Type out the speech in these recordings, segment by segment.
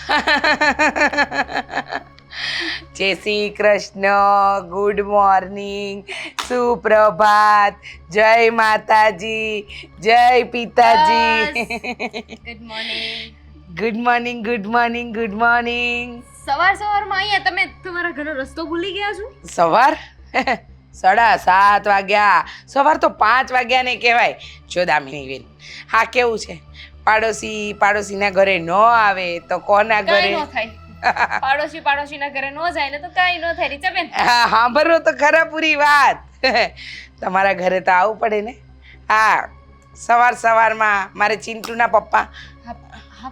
જય Shri Krishna, good morning, સુપ્રભાત, જય માતાજી, જય પિતાજી. Good morning. Good morning, good morning, good morning. સવારમાં અહીંયા તમે તમારા ઘરનો રસ્તો ભૂલી ગયા છો? સવાર 7:30 વાગ્યા. સવાર તો 5 વાગ્યા ને કહેવાય. જો દામિની બેન, હા કેવું છે, પાડોશીના ઘરે ન આવે તો કોના ઘરે? કાઈ ન થાય. પાડોશીના ઘરે ન જાય ને તો કાઈ ન થાય રીચાબેન. હા, સાંભળો તો ખરા પૂરી વાત. તમારા ઘરે તો આવવું પડે ને. હા, સવારમાં મારે ચિંટુના પપ્પા. હા,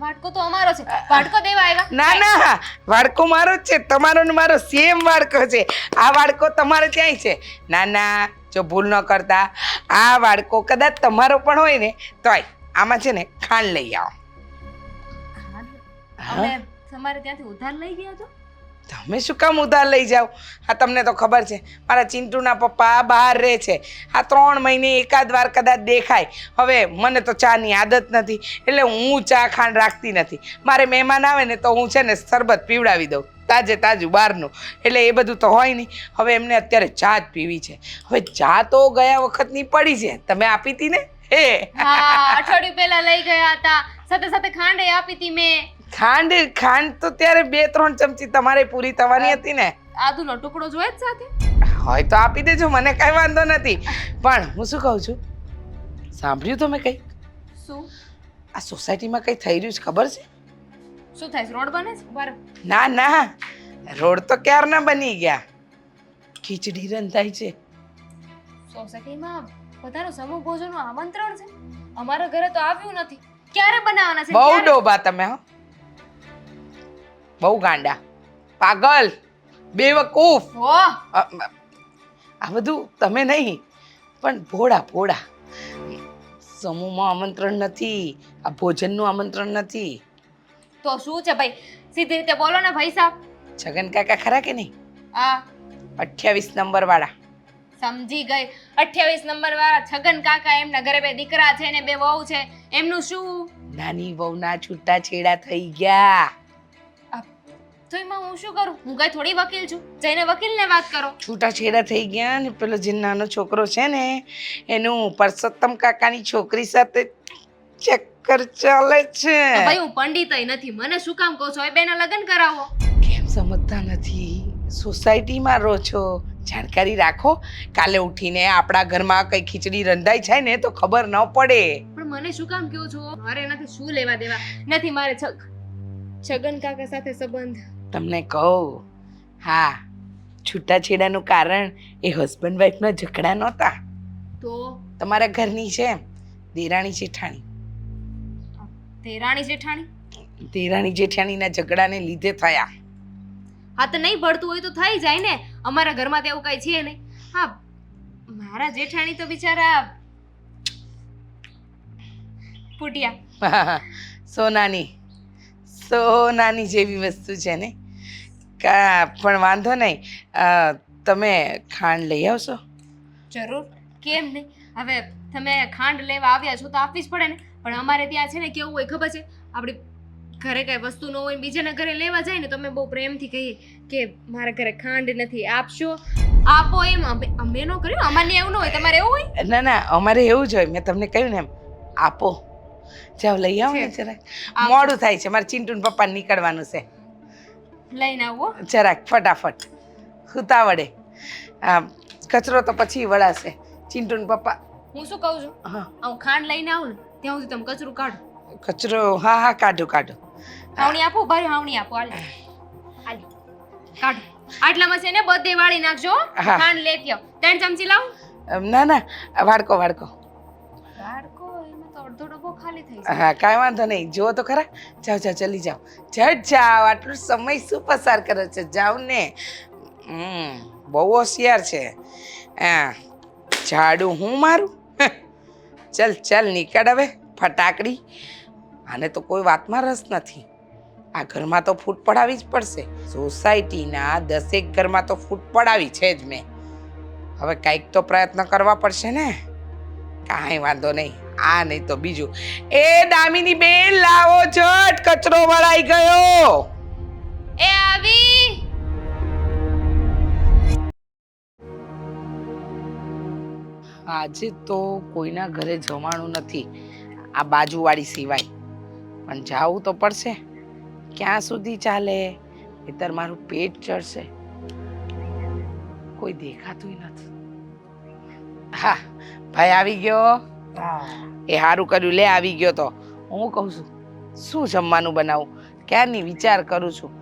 વાડકો તો અમારો છે. વાડકો દેવા આવ્યા? ના, વાડકો મારો જ છે. તમારો ને મારો સેમ વાડકો છે. આ વાડકો તમારે ત્યાંય છે. ના, જો ભૂલ ન કરતા, આ વાડકો કદાચ તમારો પણ હોય ને તોય આમાં છે ને ખાંડ લઈ આવો. અમે તમારે ત્યાંથી ઉધાર લઈ ગયા તો? તમે શું કામ ઉધાર લઈ જાઓ? હા, તમને તો ખબર છે મારા ચિંટુના પપ્પા બહાર રહે છે. આ 3 મહિને એકાદ વાર કદાચ દેખાય. હવે મને તો ચાની આદત નથી, એટલે હું ચા ખાંડ રાખતી નથી. મારે મહેમાન આવે ને તો હું છે ને શરબત પીવડાવી દઉં, તાજું બહારનું. એટલે એ બધું તો હોય નહીં. હવે એમને અત્યારે ચા જ પીવી છે. હવે ચા તો ગયા વખતની પડી છે, તમે આપી હતી ને? હા, અઠવાડિયું પહેલા લઈ ગયા હતા. સાથે ખાંડ આપી હતી મેં. ખાંડ તો ત્યારે 2-3 ચમચી તમારે પૂરી થવાની હતી ને. આદુનો ટુકડો જોઈએ જ સાથે. હોય તો આપી દેજો, મને કઈ વાંધો નથી. પણ હું શું કહું છું, સાંભળ્યું તમે કઈ? શું? આ સોસાયટીમાં કઈ થઈ રહ્યું છે ખબર છે? શું થાય છે? રોડ બને છે? બરાબર. ના, રોડ તો ક્યારના બની ગયા. ખીચડી રંધાય છે. સોસાયટીમાં બધાનું સમૂહ ભોજનનું આમંત્રણ છે. અમારા ઘરે તો આવ્યું નથી. ક્યારે બનાવવાના છે? બહુ ક્યારે? ડોબા તમે, હો, બહુ ગાંડા, પાગલ, બેવકૂફ. હો, આ બધું તમે નહીં, પણ ભોળા. સમૂહમાં આમંત્રણ નથી, આ ભોજનનું આમંત્રણ નથી. તો શું છે ભાઈ? સીધી રીતે બોલો ને ભાઈ સાહેબ. છગન કાકા ખરા કે નહીં? આ 28 નંબર વાળા. સમજી ગઈ. 28 નંબર વાળા છગન કાકા, એમના ઘરે 2 દીકરા છે ને 2 વહુ છે. એમનું શું? નાની વહુના છૂટાછેડા થઈ ગયા. તો એમાં હું શું કરું? હું કઈ થોડી વકીલ છું? જઈને વકીલને વાત કરો. છૂટાછેડા થઈ ગયા ને પેલો જે નાનો છોકરો છે ને એનું પરસોત્તમ કાકાની છોકરી સાથે ચક્કર ચાલે છે. તો ભાઈ હું પંડિતય નથી, મને શું કામ કહો છો? એ બેના લગ્ન કરાવો. કેમ સમજતા નથી? સોસાયટીમાં રહો છો, જાણકારી રાખો. કાલે ઉઠીને આપણા ઘરમાં કઈ ખીચડી રંધાઈ જાય ને તો ખબર ન પડે. પણ મને શું કામ કહો છો? મારે એનાથી શું લેવા દેવા નથી. મારે છગન કાકા સાથે સંબંધ. તમને કહું, હા, છૂટાછેડાનું કારણ એ હસબન્ડ વાઈફના ઝઘડા નહોતા. તો તમારા ઘરની છે દેરાણી જેઠાણીના ઝઘડાને લીધે થયા. હા, તો નહીં પડતું હોય તો થઈ જાય ને. અમારા ઘરમાં તો એવું કઈ છે નહીં. હા, મારા જેઠાણી તો બિચારા ફૂટ્યા. સોનાની જેવી વસ્તુ છે ને. પણ વાંધો નહીં, તમે ખાંડ લઈ આવશો? જરૂર, કેમ નહીં. હવે તમે ખાંડ લેવા આવ્યા છો તો આપવી જ પડે ને. પણ અમારે ત્યાં છે ને કેવું હોય ખબર છે? આપણે ઘરે કઈ વસ્તુ ન હોય, બીજાના ઘરે લેવા જાય ને તો અમે બહુ પ્રેમથી કહીએ કે મારા ઘરે ખાંડ નથી, આપો. એમ અમે ન કર્યું. અમારે એવું ન હોય. તમારે એવું હોય? ના, અમારે એવું જ હોય. મેં તમને કહ્યું ને એમ, આપો. જાઓ લઈ આવો ને જરાક. મોડું થાય છે, મારે ચિંટુ પપ્પા નીકળવાનું છે. લઈને આવો જરાક ફટાફટ, ઉતાવળે. કચરો તો પછી વળાશે. ચિંટુ પપ્પા. હું શું કહું છું? હા, હું ખાંડ લઈને આવું ને ત્યાં સુધી તમે કચરું કાઢો. કચરો? હા, કાઢો. હાવણી આપો, ભાઈ હાવણી આપો. હાલ કાઢો. આટલામાં છે ને બધે વાળી નાખજો. હા. ખાંડ લેતી આવ. 3 ચમચી લાવ. ના, વાડકો. વાડકો એમાં તો અડધો ડબ્બો ખાલી થઈ જાય. હા, કાંઈ વાંધો નહીં. જુઓ તો ખરા. જાઓ, ચલી જાઓ. ઝટ જાઓ. આટલો સમય શું પસાર કરે છે? જાઓ ને. બહુ હોશિયાર છે. ઝાડુ હું મારું? ચાલ નીકળ હવે ફટાકડી. આને તો કોઈ વાતમાં રસ નથી. આ ઘરમાં તો ફૂટ પડાવી જ પડશે. સોસાયટીના 10 ઘરમાં તો ફૂટ પડાવી છે જ મેં. હવે કંઈક તો પ્રયત્ન કરવા પડશે ને. કાંઈ વાંધો નહીં, આ નહીં તો બીજું. એ દામિની બેન લાવો ઝટ, કચરો વળાઈ ગયો. એ આવી. આજે તો કોઈના ઘરે જવાનું નથી, આ બાજુવાળી સિવાય. પણ જાવું તો પડશે. ક્યાં સુધી ચાલે? નહીંતર મારું પેટ ચડશે. કોઈ દેખાતું નથી. હા, ભાઈ આવી ગયો. એ સારું કર્યું, લે આવી ગયો. તો હું કહું છું, શું જમવાનું બનાવું? ક્યારની વિચાર કરું છું.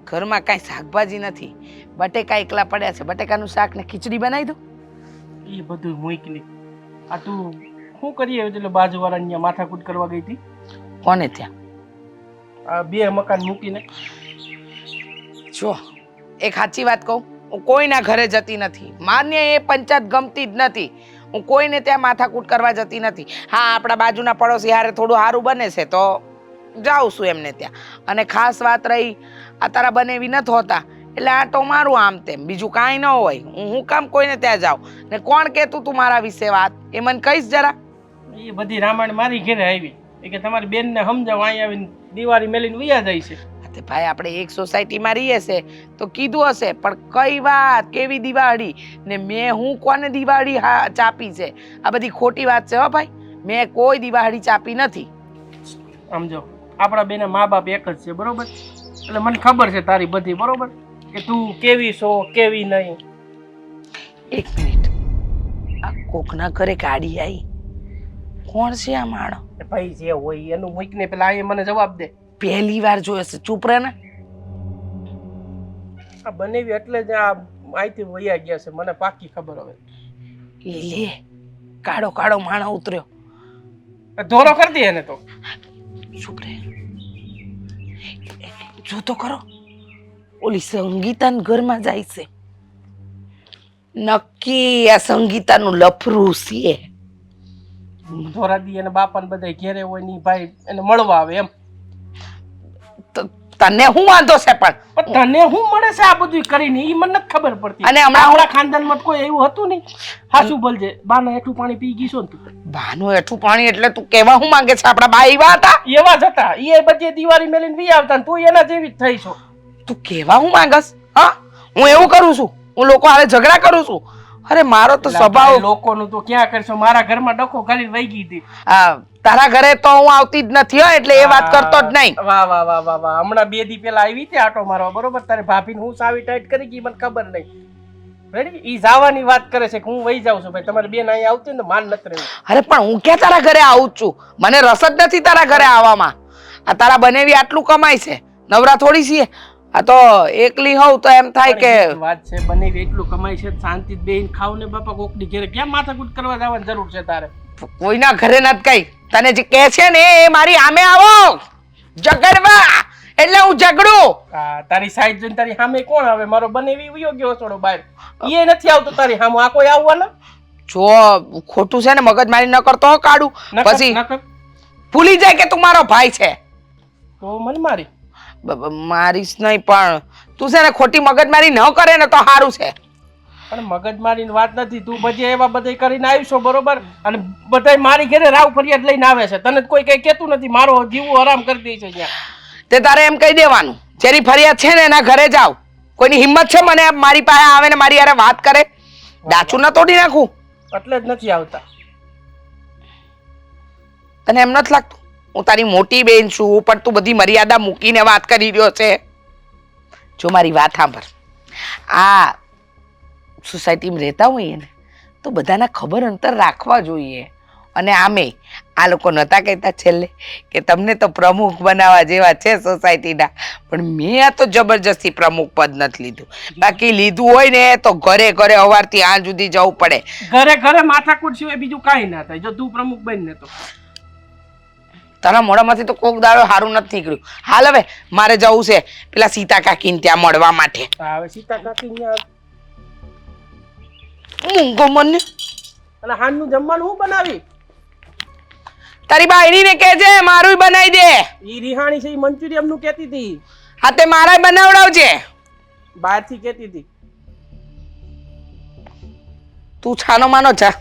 ઘરમાં કાંઈ શાકભાજી નથી, બટેકા એકલા પડ્યા છે. બટેકાનું શાક ને ખીચડી બનાવી દઉં. એ બધું મૂકને આ તું શું કરીએ એટલે બાજુવાળાની માથાકૂટ કરવા ગઈ હતી? કોને ત્યાં? આ બે મકાન મૂકીને. જો એક સાચી વાત કહું, હું કોઈના ઘરે જતી નથી. માન્ય એ પંચાયત ગમતી જ નથી. હું કોઈને ત્યાં માથાકૂટ કરવા જતી નથી. હા, આપણા બાજુના પડોશી હારે થોડું સારું બને છે તો જાઉં છું એમને ત્યાં. અને ખાસ વાત રહી, આ તારા બનેવી નથી હોતા એટલે આટો મારું આમ તેમ, બીજું કાંઈ ન હોય. હું કામ કોઈને ત્યાં જાઉં? ને કોણ કહેતું તું મારા વિશે વાત? એ મને કહીશ જરા. એ બધી રામાયણ મારી ઘરે આવી એ કે તમારી બેનને સમજાવ, અહીં આવીને દિવાળી મેલીને વયા જાય છે. તે ભાઈ આપણે એક સોસાયટીમાં રહીએ છે તો કીધું હશે, પણ કઈ વાત, કેવી દિવાળી? ને મેં હું કોને દિવાળી ચાપી છે? આ બધી ખોટી વાત છે હો ભાઈ. મેં કોઈ દિવાળી ચાપી નથી. સમજો, આપણા બેના મા બાપ એક જ છે, બરોબર? એટલે મને ખબર છે તારી બધી, બરોબર? કે તું કેવી છો કેવી નહીં. એક મિનિટ, આ કોકના ઘરે ગાડી આવી. કોણ છે આ માણસ? ભાઈ જે હોય એનું મૂકને પેલા એ મને જવાબ દે. પહેલી વાર જોયો છે. ચૂપ રહે ને. આ બનેવી એટલે જ આ અહીંથી વયા ગયા છે, મને પાકી ખબર હવે. લે, કાળો કાળો માણસ ઉતર્યો. ધોરો કરી દે એને તો. ચૂપ રહે. જો તો કરો, ઓલી સંગીતાના ઘરમાં જાય છે. નક્કી આ સંગીતાનું લફરું છે. ધોરા દી એને બાપાને બધા ઘેરે હોય ની ભાઈ એને મળવા આવે એમ. તને શું વાંધો છે? પણ તને શું મળે છે આ બધું કરીને? ઈ મને નથી ખબર પડતી. અને હમણાં આપણા ખાનદાનમાં કોઈ એવું હતું નહીં. હાસું બોલજે, બાને હેઠું પાણી પી ગઈ છો ને તું? બાનું હેઠું પાણી એટલે તું કેવા શું માંગે છે? આપણા બા એવા હતા? એવા જ હતા. એ બધી દિવાળી મેલીને વી આવતા ને તું એના જેવી જ થઈ છો. તું કેવા હું માંગસ? હા, હું એવું કરું છું? હું લોકો હારે ઝઘડા કરું છું? અરે મારો તો સ્વભાવ. લોકોનું તો ક્યાં કરશો? મારા ઘરમાં ડખો કરીને વહી ગઈ હતી. તારા ઘરે તો હું આવતી જ નથી હો, એટલે એ વાત કરતો જ નહીં. વાહ વાહ વાહ વાહ વાહ. હમણાં 2 દી પહેલા આવી હતી આટો મારવા, બરોબર? તારે ભાભીને હું સાવી ટાઈટ કરી ગઈ મને ખબર નહીં. રેડી? ઈ જવાની વાત કરે છે કે હું વહી જાઉં છું. ભાઈ તમારી બેન અહીંયા આવતી ને માન નથી રહેવું. અરે પણ હું ક્યાં તારા ઘરે આવું છું? મને રસ જ નથી તારા ઘરે આવવામાં. આ તારા બનેવી આટલું કમાય છે, નવરા થોડી છીએ. આ તો એકલી હોઉં તો એમ થાય કે વાત છે બનેવી એટલું કમાય છે, શાંતિ બેન ખાવ ને બાપા. કોકની ઘરે ક્યાં માથાકૂટ કરવા જવાની જરૂર છે તારે? કોઈના ઘરે નથી કઈ. તને જે કહે છે ને એ મારી આમે આવો ઝઘડવા, એટલે હું ઝઘડું. તારી સાઈડ જોઈને તારી સામે કોણ આવે? મારો બનેવી વયો ગયો છોડો બહાર. એ નથી આવતો તારી સામે. આ કોઈ આવવાના? જો ખોટું છે ને મગજ મારી ન કરતો કાઢું, પછી ભૂલી જાય કે તું મારો ભાઈ છે. તો મને મારી મારીશ નહીં, પણ તું છે ને ખોટી મગજમારી ન કરે ને તો સારું છે. પણ મગજમારીની વાત નથી. તું બધી એવા બધા કરીને આવીશો, બરોબર? અને બધા મારી ઘરે રાવ ફરિયાદ લઈને આવે છે. તને કોઈ કઈ કેતું નથી. મારો જીવું આરામ કરી દે છે ત્યાં. તે તારે એમ કહી દેવાનું, જેની ફરિયાદ છે ને એના ઘરે જાવ. કોઈની હિંમત છે મને મારી પાસે આવે ને મારી યારે વાત કરે? ડાચું ના તોડી નાખું. એટલે જ નથી આવતા. તને એમ નથી લાગતું હું તારી મોટી બેન છું, પણ તું બધી મર્યાદા મૂકીને વાત કરી રહ્યો છે? જો મારી વાત સાંભળ. આ સોસાયટીમાં રહેતા હોઈએ ને તો બધાના ખબર અંતર રાખવા જોઈએ. અને આમે આ લોકો નહોતા કહેતા છેલ્લે કે તમને તો પ્રમુખ બનાવવા જેવા છે સોસાયટીના, પણ મેં આ તો જબરજસ્તી પ્રમુખ પદ નથી લીધું. બાકી લીધું હોય ને તો ઘરે ઘરે સવારથી આજ સુધી જવું પડે. ઘરે ઘરે માથાકૂટ સિવાય બીજું કાંઈ ના થાય જો તું પ્રમુખ બન ને તો. તારા મોઢામાંથી તો કોક દાડો સારું નથી નીકળ્યું. હાલ હવે મારે જવું છે પેલા સીતા કાકીને ત્યાં મળવા માટે. હવે સીતા કાકી મૂંગો મને. અને હાનનું જમવાનું હું બનાવી? તારી બાયડીને કહેજે મારું બનાવી દે. ઈ રિહાણી છે ઈ મંચુરિયમ નું કહેતી હતી. હા તે મારા બનાવડાવજે. બહારથી કહેતી હતી. તું છાનો માનો જા.